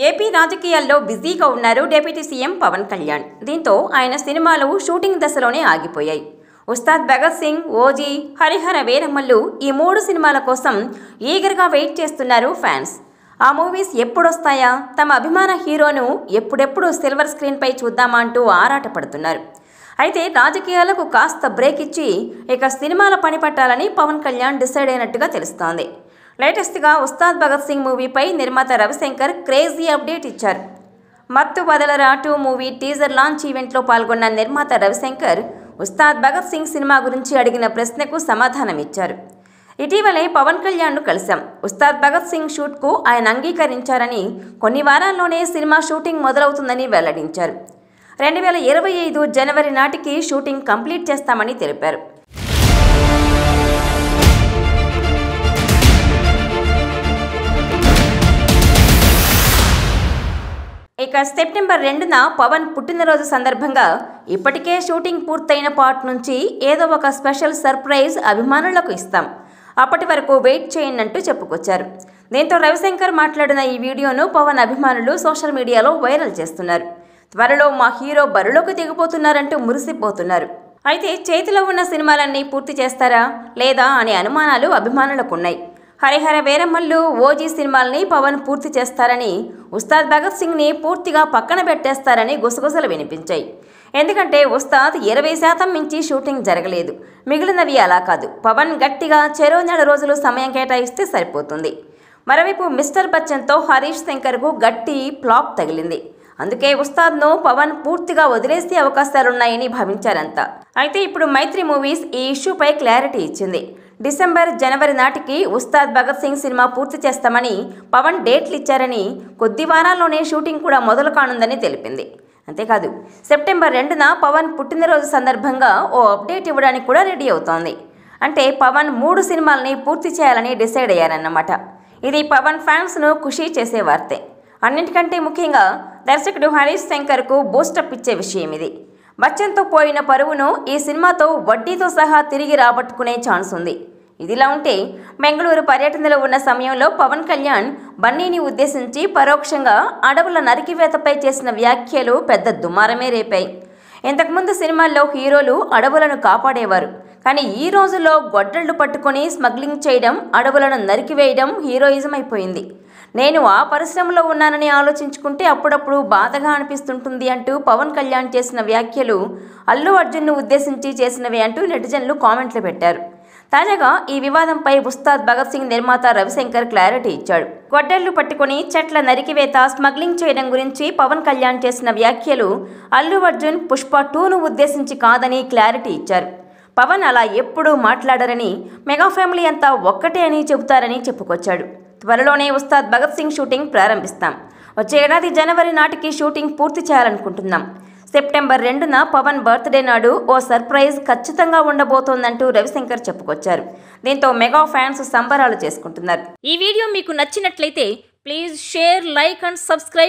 AP రాజకీయాల్లో బిజీగా ఉన్నారు డిప్యూటీ సీఎం పవన్ కళ్యాణ్. దీంతో ఆయన సినిమాలు షూటింగ్ దశలోనే ఆగిపోయాయి. ఉస్తాద్ భగత్ సింగ్, ఓజీ, హరిహర వీరమల్లు ఈ 3 సినిమాల కోసం ఈగర్గా వెయిట్ చేస్తున్నారు ఫ్యాన్స్. ఆ మూవీస్ ఎప్పుడొస్తాయా, తమ అభిమాన హీరోను ఎప్పుడెప్పుడు సిల్వర్ స్క్రీన్పై చూద్దామా అంటూ ఆరాటపడుతున్నారు. అయితే రాజకీయాలకు కాస్త బ్రేక్ ఇచ్చి ఇక సినిమాల పని పట్టాలని పవన్ కళ్యాణ్ డిసైడ్ అయినట్టుగా తెలుస్తోంది. లేటెస్ట్గా ఉస్తాద్ భగత్ సింగ్ మూవీపై నిర్మాత రవిశంకర్ క్రేజీ అప్డేట్ ఇచ్చారు. మత్తు బదలరా 2 మూవీ టీజర్ లాంచ్ ఈవెంట్లో పాల్గొన్న నిర్మాత రవిశంకర్ ఉస్తాద్ భగత్ సింగ్ సినిమా గురించి అడిగిన ప్రశ్నకు సమాధానం ఇచ్చారు. ఇటీవలే పవన్ కళ్యాణ్ను కలిశాం. ఉస్తాద్ భగత్ సింగ్ షూట్కు ఆయన అంగీకరించారని, కొన్ని వారాల్లోనే సినిమా షూటింగ్ మొదలవుతుందని వెల్లడించారు. 2025 జనవరి నాటికి షూటింగ్ కంప్లీట్ చేస్తామని తెలిపారు. ఇక సెప్టెంబర్ 2న పవన్ పుట్టినరోజు సందర్భంగా ఇప్పటికే షూటింగ్ పూర్తయిన పార్ట్ నుంచి ఏదో ఒక స్పెషల్ సర్ప్రైజ్ అభిమానులకు ఇస్తాం. అప్పటి వరకు వెయిట్ చేయండి అంటూ చెప్పుకొచ్చారు. దీంతో రవిశంకర్ మాట్లాడిన ఈ వీడియోను పవన్ అభిమానులు సోషల్ మీడియాలో వైరల్ చేస్తున్నారు. త్వరలో మా హీరో బరిలోకి దిగిపోతున్నారంటూ మురిసిపోతున్నారు. అయితే చేతిలో ఉన్న సినిమాలన్నీ పూర్తి చేస్తారా లేదా అనే అనుమానాలు అభిమానులకున్నాయి. హరిహర వీరమల్లు, ఓజీ సినిమాల్ని పవన్ పూర్తి చేస్తారని, ఉస్తాద్ భగత్ సింగ్ని పూర్తిగా పక్కన పెట్టేస్తారని గుసగుసలు వినిపించాయి. ఎందుకంటే ఉస్తాద్ 20% మించి షూటింగ్ జరగలేదు. మిగిలినవి అలా కాదు. పవన్ గట్టిగా చెరో నెల రోజులు సమయం కేటాయిస్తే సరిపోతుంది. మరోవైపు మిస్టర్ బచ్చన్తో హరీష్ శంకర్కు గట్టి ఫ్లాప్ తగిలింది. అందుకే ఉస్తాద్ను పవన్ పూర్తిగా వదిలేసే అవకాశాలున్నాయని భావించారంతా. అయితే ఇప్పుడు మైత్రి మూవీస్ ఈ ఇష్యూపై క్లారిటీ ఇచ్చింది. డిసెంబర్, జనవరి నాటికి ఉస్తాద్ భగత్ సింగ్ సినిమా పూర్తి చేస్తామని పవన్ డేట్లు ఇచ్చారని, కొద్ది వారాల్లోనే షూటింగ్ కూడా మొదలు కానుందని తెలిపింది. అంతేకాదు, సెప్టెంబర్ 2న పవన్ పుట్టినరోజు సందర్భంగా ఓ అప్డేట్ ఇవ్వడానికి కూడా రెడీ అవుతోంది. అంటే పవన్ 3 సినిమాల్ని పూర్తి చేయాలని డిసైడ్ అయ్యారన్నమాట. ఇది పవన్ ఫ్యాన్స్ను ఖుషీ చేసే వార్తే. అన్నింటికంటే ముఖ్యంగా దర్శకుడు హరీష్ శంకర్కు బూస్టప్ ఇచ్చే విషయం ఇది. బచ్చన్తో పోయిన పరువును ఈ సినిమాతో వడ్డీతో సహా తిరిగి రాబట్టుకునే ఛాన్స్ ఉంది. ఇదిలా ఉంటే బెంగళూరు పర్యటనలో ఉన్న సమయంలో పవన్ కళ్యాణ్ బన్నీని ఉద్దేశించి పరోక్షంగా అడవుల నరికివేతపై చేసిన వ్యాఖ్యలు పెద్ద దుమారమే రేపాయి. ఇంతకుముందు సినిమాల్లో హీరోలు అడవులను కాపాడేవారు. కానీ ఈ రోజుల్లో గొడ్డళ్లు పట్టుకొని స్మగ్లింగ్ చేయడం, అడవులను నరికివేయడం హీరోయిజం అయిపోయింది. నేను ఆ పరిశ్రమలో ఉన్నానని ఆలోచించుకుంటే అప్పుడప్పుడు బాధగా అనిపిస్తుంటుంది అంటూ పవన్ కళ్యాణ్ చేసిన వ్యాఖ్యలు అల్లు అర్జున్ను ఉద్దేశించి చేసినవే అంటూ నెటిజన్లు కామెంట్లు పెట్టారు. తాజాగా ఈ వివాదంపై ఉస్తాద్ భగత్ సింగ్ నిర్మాత రవిశంకర్ క్లారిటీ ఇచ్చాడు. గొడ్డళ్లు పట్టుకుని చెట్ల నరికివేత, స్మగ్లింగ్ చేయడం గురించి పవన్ కళ్యాణ్ చేసిన వ్యాఖ్యలు అల్లు అర్జున్ పుష్ప 2ను ఉద్దేశించి కాదని క్లారిటీ ఇచ్చారు. పవన్ అలా ఎప్పుడూ మాట్లాడరని, మెగా ఫ్యామిలీ అంతా ఒక్కటే అని చెబుతారని చెప్పుకొచ్చాడు. త్వరలోనే ఉస్తాద్ భగత్ సింగ్ షూటింగ్ ప్రారంభిస్తాం. వచ్చే ఏడాది జనవరి నాటికి షూటింగ్ పూర్తి చేయాలనుకుంటున్నాం. సెప్టెంబర్ 2న పవన్ బర్త్డే నాడు ఓ సర్ప్రైజ్ ఖచ్చితంగా ఉండబోతోందంటూ రవిశంకర్ చెప్పుకొచ్చారు. దీంతో మెగా ఫ్యాన్స్ సంబరాలు చేసుకుంటున్నారు. ఈ వీడియో మీకు నచ్చినట్లయితే please share, like and subscribe.